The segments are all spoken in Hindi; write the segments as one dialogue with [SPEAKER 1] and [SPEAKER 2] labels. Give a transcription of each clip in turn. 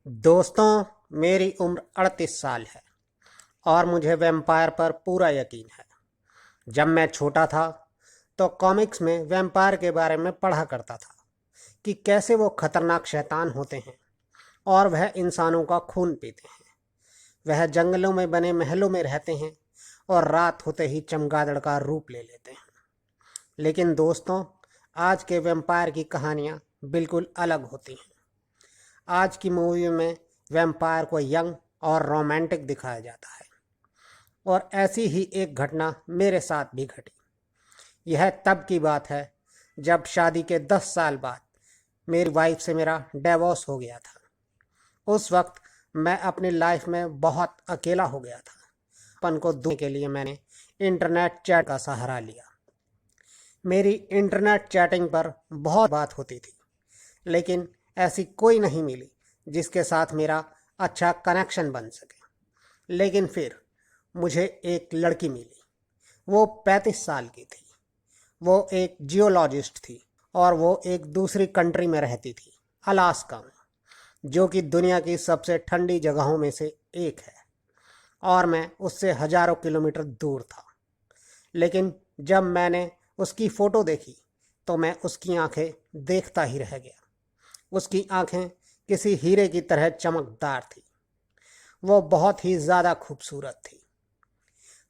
[SPEAKER 1] दोस्तों, मेरी उम्र 38 साल है और मुझे वैम्पायर पर पूरा यकीन है। जब मैं छोटा था तो कॉमिक्स में वैम्पायर के बारे में पढ़ा करता था कि कैसे वो खतरनाक शैतान होते हैं और वह इंसानों का खून पीते हैं। वह जंगलों में बने महलों में रहते हैं और रात होते ही चमगादड़ का रूप ले लेते हैं। लेकिन दोस्तों, आज के वैम्पायर की कहानियाँ बिल्कुल अलग होती हैं। आज की मूवी में वैम्पायर को यंग और रोमांटिक दिखाया जाता है और ऐसी ही एक घटना मेरे साथ भी घटी। यह तब की बात है जब शादी के 10 साल बाद मेरी वाइफ से मेरा डिवोर्स हो गया था। उस वक्त मैं अपनी लाइफ में बहुत अकेला हो गया था। अपन को दूर के लिए मैंने इंटरनेट चैट का सहारा लिया। मेरी इंटरनेट चैटिंग पर बहुत बात होती थी, लेकिन ऐसी कोई नहीं मिली जिसके साथ मेरा अच्छा कनेक्शन बन सके। लेकिन फिर मुझे एक लड़की मिली। वो 35 साल की थी। वो एक जियोलॉजिस्ट थी और वो एक दूसरी कंट्री में रहती थी, अलास्का में, जो कि दुनिया की सबसे ठंडी जगहों में से एक है और मैं उससे हजारों किलोमीटर दूर था। लेकिन जब मैंने उसकी फ़ोटो देखी तो मैं उसकी आंखें देखता ही रह गया। उसकी आंखें किसी हीरे की तरह चमकदार थी। वो बहुत ही ज़्यादा खूबसूरत थी।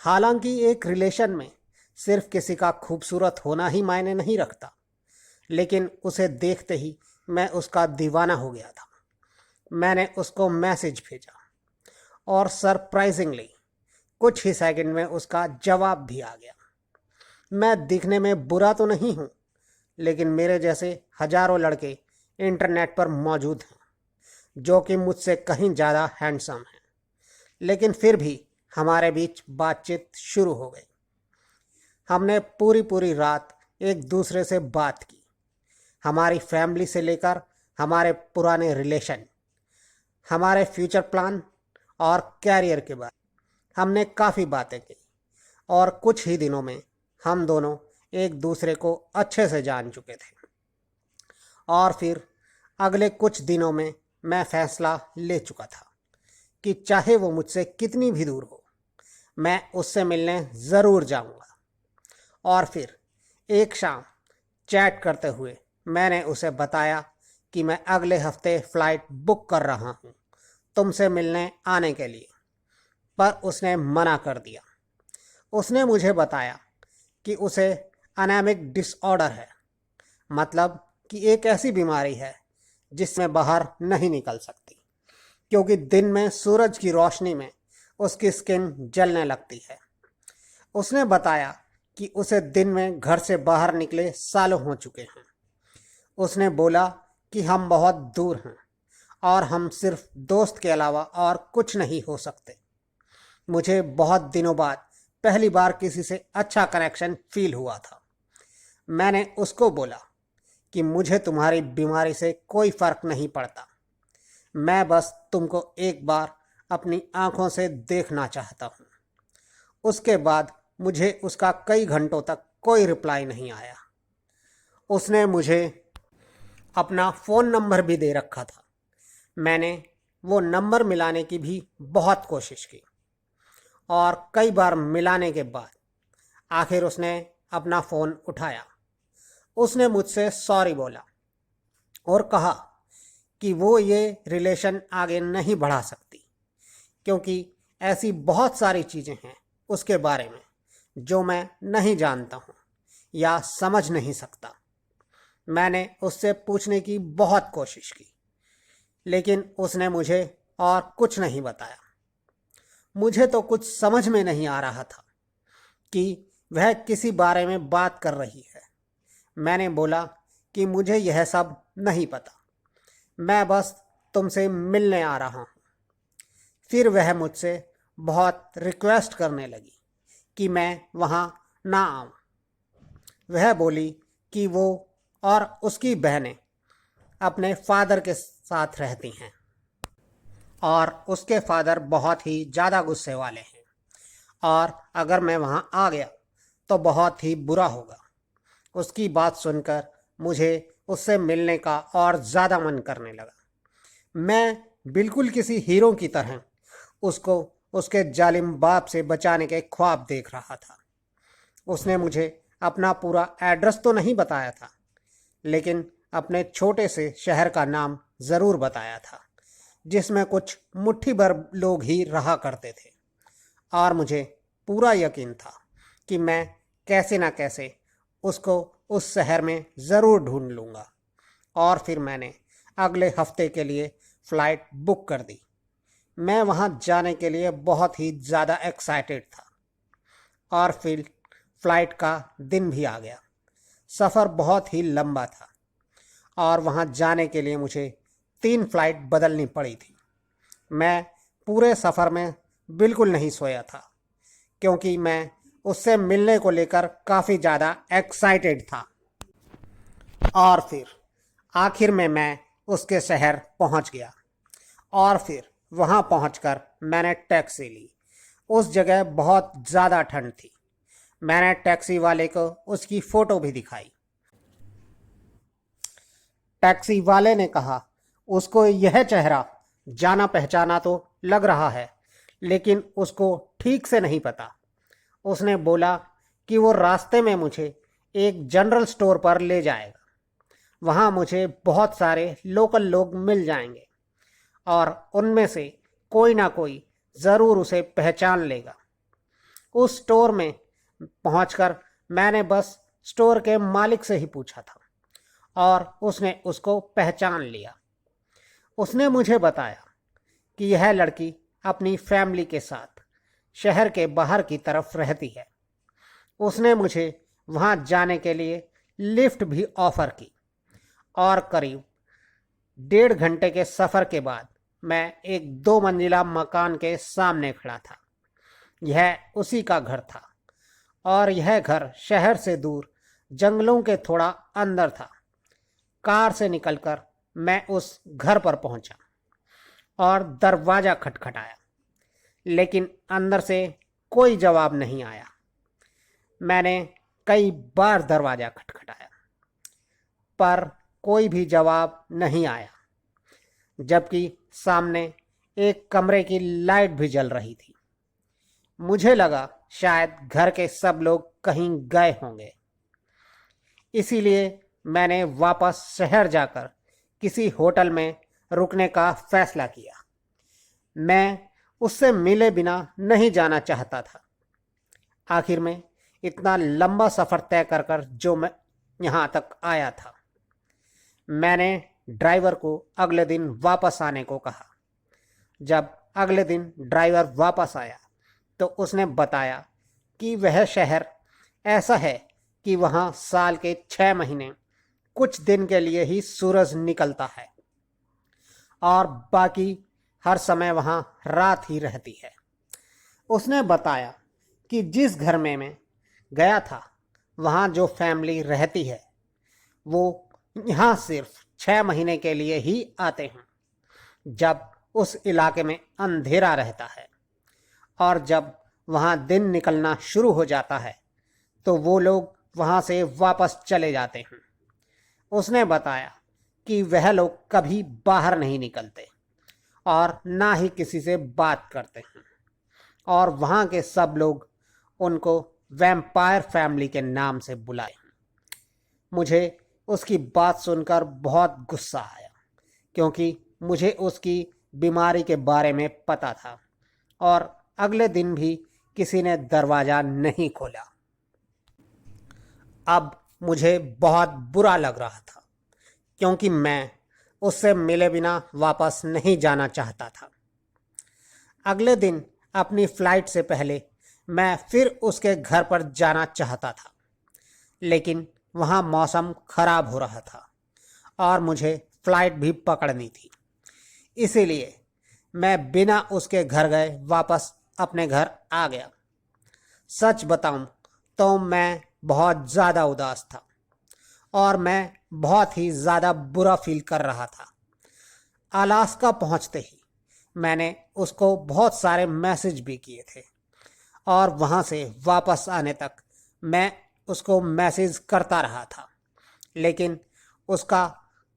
[SPEAKER 1] हालांकि एक रिलेशन में सिर्फ किसी का खूबसूरत होना ही मायने नहीं रखता, लेकिन उसे देखते ही मैं उसका दीवाना हो गया था। मैंने उसको मैसेज भेजा और सरप्राइजिंगली कुछ ही सेकंड में उसका जवाब भी आ गया। मैं दिखने में बुरा तो नहीं हूँ, लेकिन मेरे जैसे हजारों लड़के इंटरनेट पर मौजूद हैं जो कि मुझसे कहीं ज़्यादा हैंडसम हैं। लेकिन फिर भी हमारे बीच बातचीत शुरू हो गई। हमने पूरी पूरी रात एक दूसरे से बात की, हमारी फैमिली से लेकर हमारे पुराने रिलेशन, हमारे फ्यूचर प्लान और कैरियर के बारे में हमने काफ़ी बातें की और कुछ ही दिनों में हम दोनों एक दूसरे को अच्छे से जान चुके थे। और फिर अगले कुछ दिनों में मैं फैसला ले चुका था कि चाहे वो मुझसे कितनी भी दूर हो, मैं उससे मिलने ज़रूर जाऊंगा। और फिर एक शाम चैट करते हुए मैंने उसे बताया कि मैं अगले हफ्ते फ़्लाइट बुक कर रहा हूँ तुमसे मिलने आने के लिए, पर उसने मना कर दिया। उसने मुझे बताया कि उसे एनेमिक डिसऑर्डर है, मतलब कि एक ऐसी बीमारी है जिसमें बाहर नहीं निकल सकती, क्योंकि दिन में सूरज की रोशनी में उसकी स्किन जलने लगती है। उसने बताया कि उसे दिन में घर से बाहर निकले सालों हो चुके हैं। उसने बोला कि हम बहुत दूर हैं और हम सिर्फ दोस्त के अलावा और कुछ नहीं हो सकते। मुझे बहुत दिनों बाद पहली बार किसी से अच्छा कनेक्शन फील हुआ था। मैंने उसको बोला कि मुझे तुम्हारी बीमारी से कोई फ़र्क नहीं पड़ता, मैं बस तुमको एक बार अपनी आंखों से देखना चाहता हूँ। उसके बाद मुझे उसका कई घंटों तक कोई रिप्लाई नहीं आया। उसने मुझे अपना फ़ोन नंबर भी दे रखा था। मैंने वो नंबर मिलाने की भी बहुत कोशिश की और कई बार मिलाने के बाद आखिर उसने अपना फ़ोन उठाया। उसने मुझसे सॉरी बोला और कहा कि वो ये रिलेशन आगे नहीं बढ़ा सकती, क्योंकि ऐसी बहुत सारी चीज़ें हैं उसके बारे में जो मैं नहीं जानता हूँ या समझ नहीं सकता। मैंने उससे पूछने की बहुत कोशिश की, लेकिन उसने मुझे और कुछ नहीं बताया। मुझे तो कुछ समझ में नहीं आ रहा था कि वह किसी बारे में बात कर रही है। मैंने बोला कि मुझे यह सब नहीं पता, मैं बस तुमसे मिलने आ रहा हूँ। फिर वह मुझसे बहुत रिक्वेस्ट करने लगी कि मैं वहाँ ना आऊँ। वह बोली कि वो और उसकी बहनें अपने फादर के साथ रहती हैं और उसके फादर बहुत ही ज़्यादा गुस्से वाले हैं और अगर मैं वहाँ आ गया तो बहुत ही बुरा होगा। उसकी बात सुनकर मुझे उससे मिलने का और ज़्यादा मन करने लगा। मैं बिल्कुल किसी हीरो की तरह उसको उसके जालिम बाप से बचाने के ख्वाब देख रहा था। उसने मुझे अपना पूरा एड्रेस तो नहीं बताया था, लेकिन अपने छोटे से शहर का नाम ज़रूर बताया था, जिसमें कुछ मुट्ठी भर लोग ही रहा करते थे। और मुझे पूरा यकीन था कि मैं कैसे ना कैसे उसको उस शहर में ज़रूर ढूंढ लूँगा। और फिर मैंने अगले हफ्ते के लिए फ़्लाइट बुक कर दी। मैं वहाँ जाने के लिए बहुत ही ज़्यादा एक्साइटेड था। और फिर फ़्लाइट का दिन भी आ गया। सफ़र बहुत ही लंबा था और वहाँ जाने के लिए मुझे 3 फ़्लाइट बदलनी पड़ी थी। मैं पूरे सफ़र में बिल्कुल नहीं सोया था, क्योंकि मैं उससे मिलने को लेकर काफ़ी ज़्यादा एक्साइटेड था। और फिर आखिर में मैं उसके शहर पहुंच गया। और फिर वहां पहुंचकर मैंने टैक्सी ली। उस जगह बहुत ज़्यादा ठंड थी। मैंने टैक्सी वाले को उसकी फ़ोटो भी दिखाई। टैक्सी वाले ने कहा, उसको यह चेहरा जाना पहचाना तो लग रहा है, लेकिन उसको ठीक से नहीं पता। उसने बोला कि वो रास्ते में मुझे एक जनरल स्टोर पर ले जाएगा। वहाँ मुझे बहुत सारे लोकल लोग मिल जाएंगे और उनमें से कोई ना कोई ज़रूर उसे पहचान लेगा। उस स्टोर में पहुंचकर मैंने बस स्टोर के मालिक से ही पूछा था और उसने उसको पहचान लिया। उसने मुझे बताया कि यह लड़की अपनी फैमिली के साथ शहर के बाहर की तरफ रहती है। उसने मुझे वहाँ जाने के लिए लिफ्ट भी ऑफ़र की और करीब 1.5 घंटे के सफ़र के बाद मैं एक 2 मंजिला मकान के सामने खड़ा था। यह उसी का घर था और यह घर शहर से दूर जंगलों के थोड़ा अंदर था। कार से निकलकर मैं उस घर पर पहुंचा और दरवाज़ा खटखटाया, लेकिन अंदर से कोई जवाब नहीं आया। मैंने कई बार दरवाज़ा खटखटाया, पर कोई भी जवाब नहीं आया, जबकि सामने एक कमरे की लाइट भी जल रही थी। मुझे लगा शायद घर के सब लोग कहीं गए होंगे। इसीलिए मैंने वापस शहर जाकर किसी होटल में रुकने का फैसला किया। मैं उससे मिले बिना नहीं जाना चाहता था। आखिर में इतना लंबा सफ़र तय कर कर जो मैं यहाँ तक आया था। मैंने ड्राइवर को अगले दिन वापस आने को कहा। जब अगले दिन ड्राइवर वापस आया तो उसने बताया कि वह शहर ऐसा है कि वहाँ साल के 6 महीने कुछ दिन के लिए ही सूरज निकलता है और बाकी हर समय वहाँ रात ही रहती है। उसने बताया कि जिस घर में मैं गया था वहाँ जो फैमिली रहती है वो यहाँ सिर्फ 6 महीने के लिए ही आते हैं, जब उस इलाके में अंधेरा रहता है, और जब वहाँ दिन निकलना शुरू हो जाता है तो वो लोग वहाँ से वापस चले जाते हैं। उसने बताया कि वह लोग कभी बाहर नहीं निकलते और ना ही किसी से बात करते हैं, और वहाँ के सब लोग उनको वैम्पायर फैमिली के नाम से बुलाए। मुझे उसकी बात सुनकर बहुत गुस्सा आया, क्योंकि मुझे उसकी बीमारी के बारे में पता था और अगले दिन भी किसी ने दरवाज़ा नहीं खोला। अब मुझे बहुत बुरा लग रहा था, क्योंकि मैं उससे मिले बिना वापस नहीं जाना चाहता था। अगले दिन अपनी फ़्लाइट से पहले मैं फिर उसके घर पर जाना चाहता था, लेकिन वहाँ मौसम ख़राब हो रहा था और मुझे फ़्लाइट भी पकड़नी थी। इसीलिए मैं बिना उसके घर गए वापस अपने घर आ गया। सच बताऊं तो मैं बहुत ज़्यादा उदास था और मैं बहुत ही ज़्यादा बुरा फील कर रहा था। अलास्का पहुंचते ही मैंने उसको बहुत सारे मैसेज भी किए थे और वहाँ से वापस आने तक मैं उसको मैसेज करता रहा था, लेकिन उसका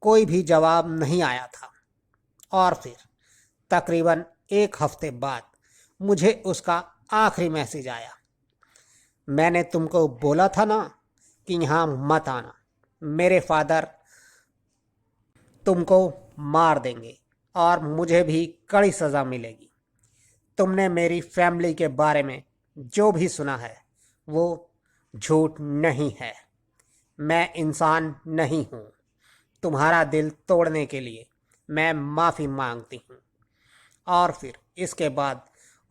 [SPEAKER 1] कोई भी जवाब नहीं आया था। और फिर तकरीबन 1 हफ्ते बाद मुझे उसका आखिरी मैसेज आया। मैंने तुमको बोला था ना कि यहाँ मत आना, मेरे फादर तुमको मार देंगे और मुझे भी कड़ी सज़ा मिलेगी। तुमने मेरी फैमिली के बारे में जो भी सुना है वो झूठ नहीं है। मैं इंसान नहीं हूँ। तुम्हारा दिल तोड़ने के लिए मैं माफ़ी मांगती हूँ। और फिर इसके बाद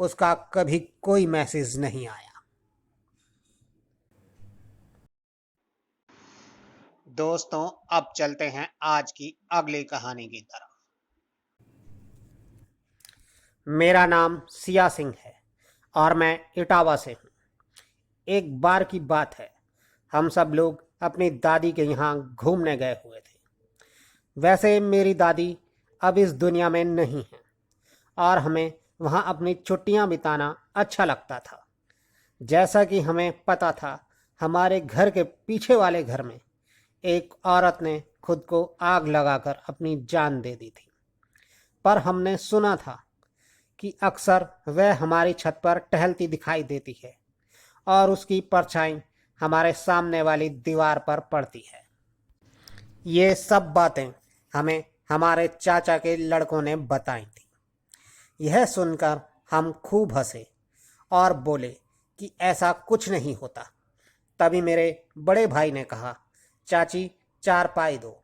[SPEAKER 1] उसका कभी कोई मैसेज नहीं आया। दोस्तों, अब चलते हैं आज की अगली कहानी की तरफ। मेरा नाम सिया सिंह है और मैं इटावा से हूँ। एक बार की बात है, हम सब लोग अपनी दादी के यहाँ घूमने गए हुए थे। वैसे मेरी दादी अब इस दुनिया में नहीं है और हमें वहाँ अपनी छुट्टियाँ बिताना अच्छा लगता था। जैसा कि हमें पता था, हमारे घर के पीछे वाले घर में एक औरत ने खुद को आग लगाकर अपनी जान दे दी थी। पर हमने सुना था कि अक्सर वह हमारी छत पर टहलती दिखाई देती है और उसकी परछाई हमारे सामने वाली दीवार पर पड़ती है। ये सब बातें हमें हमारे चाचा के लड़कों ने बताई थी। यह सुनकर हम खूब हंसे और बोले कि ऐसा कुछ नहीं होता। तभी मेरे बड़े भाई ने कहा, चाची चारपाई दो,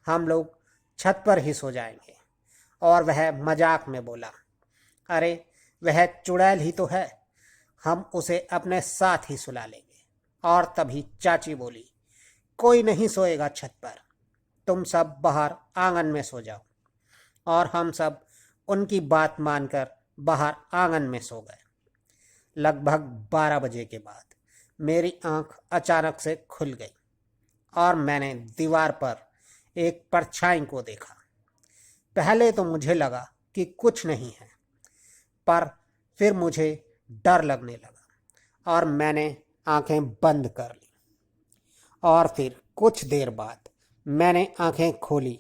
[SPEAKER 1] हम लोग छत पर ही सो जाएंगे। और वह मजाक में बोला, अरे वह चुड़ैल ही तो है, हम उसे अपने साथ ही सुला लेंगे। और तभी चाची बोली, कोई नहीं सोएगा छत पर, तुम सब बाहर आंगन में सो जाओ। और हम सब उनकी बात मानकर बाहर आंगन में सो गए। लगभग 12 बजे के बाद मेरी आंख अचानक से खुल गई और मैंने दीवार पर एक परछाई को देखा। पहले तो मुझे लगा कि कुछ नहीं है, पर फिर मुझे डर लगने लगा और मैंने आंखें बंद कर ली। और फिर कुछ देर बाद मैंने आंखें खोली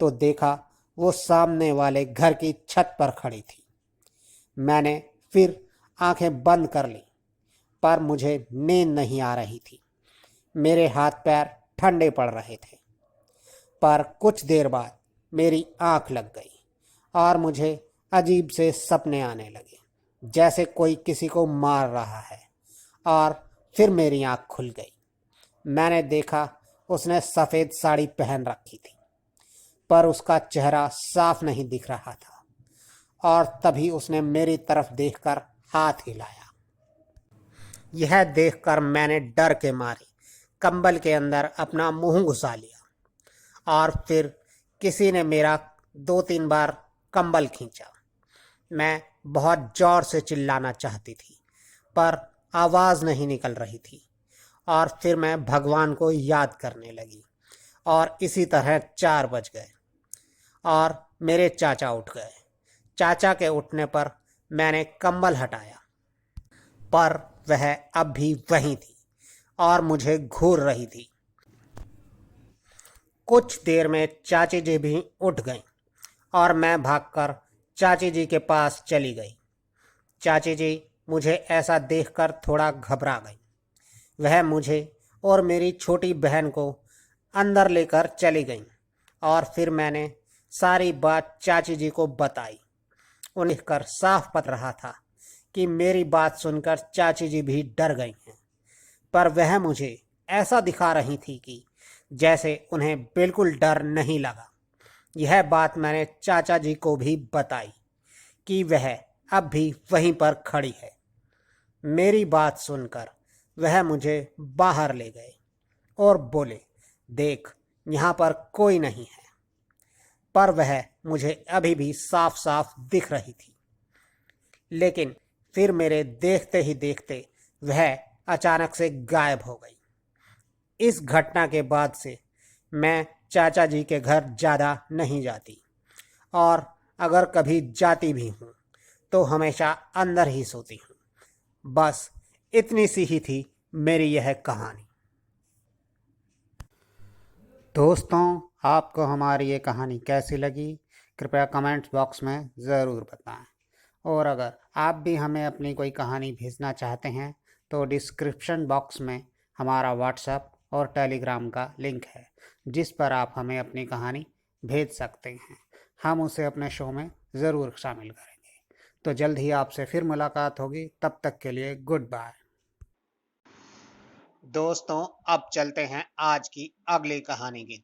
[SPEAKER 1] तो देखा वो सामने वाले घर की छत पर खड़ी थी। मैंने फिर आंखें बंद कर ली, पर मुझे नींद नहीं आ रही थी। मेरे हाथ पैर ठंडे पड़ रहे थे। पर कुछ देर बाद मेरी आंख लग गई और मुझे अजीब से सपने आने लगे, जैसे कोई किसी को मार रहा है। और फिर मेरी आंख खुल गई। मैंने देखा उसने सफ़ेद साड़ी पहन रखी थी, पर उसका चेहरा साफ नहीं दिख रहा था। और तभी उसने मेरी तरफ देखकर हाथ हिलाया। यह देखकर मैंने डर के मारे कंबल के अंदर अपना मुंह घुसा लिया और फिर किसी ने मेरा 2-3 बार कंबल खींचा। मैं बहुत ज़ोर से चिल्लाना चाहती थी, पर आवाज़ नहीं निकल रही थी। और फिर मैं भगवान को याद करने लगी और इसी तरह 4 बज गए और मेरे चाचा उठ गए। चाचा के उठने पर मैंने कंबल हटाया, पर वह अब भी वहीं थी और मुझे घूर रही थी। कुछ देर में चाची जी भी उठ गईं और मैं भागकर चाची जी के पास चली गई। चाची जी मुझे ऐसा देखकर थोड़ा घबरा गई। वह मुझे और मेरी छोटी बहन को अंदर लेकर चली गईं और फिर मैंने सारी बात चाची जी को बताई। उन्हें कर साफ पता रहा था कि मेरी बात सुनकर चाची जी भी डर गई हैं, पर वह मुझे ऐसा दिखा रही थी कि जैसे उन्हें बिल्कुल डर नहीं लगा। यह बात मैंने चाचा जी को भी बताई कि वह अब भी वहीं पर खड़ी है। मेरी बात सुनकर वह मुझे बाहर ले गए और बोले, देख यहाँ पर कोई नहीं है। पर वह मुझे अभी भी साफ साफ दिख रही थी। लेकिन फिर मेरे देखते ही देखते वह अचानक से गायब हो गई। इस घटना के बाद से मैं चाचा जी के घर ज़्यादा नहीं जाती, और अगर कभी जाती भी हूँ तो हमेशा अंदर ही सोती हूँ। बस इतनी सी ही थी मेरी यह कहानी। दोस्तों, आपको हमारी ये कहानी कैसी लगी
[SPEAKER 2] कृपया कमेंट्स बॉक्स में ज़रूर बताएं। और अगर आप भी हमें अपनी कोई कहानी भेजना चाहते हैं तो डिस्क्रिप्शन बॉक्स में हमारा व्हाट्सएप और टेलीग्राम का लिंक है, जिस पर आप हमें अपनी कहानी भेज सकते हैं। हम उसे अपने शो में ज़रूर शामिल करेंगे। तो जल्द ही आपसे फिर मुलाकात होगी, तब तक के लिए गुड बाय।
[SPEAKER 1] दोस्तों, अब चलते हैं आज की अगली कहानी की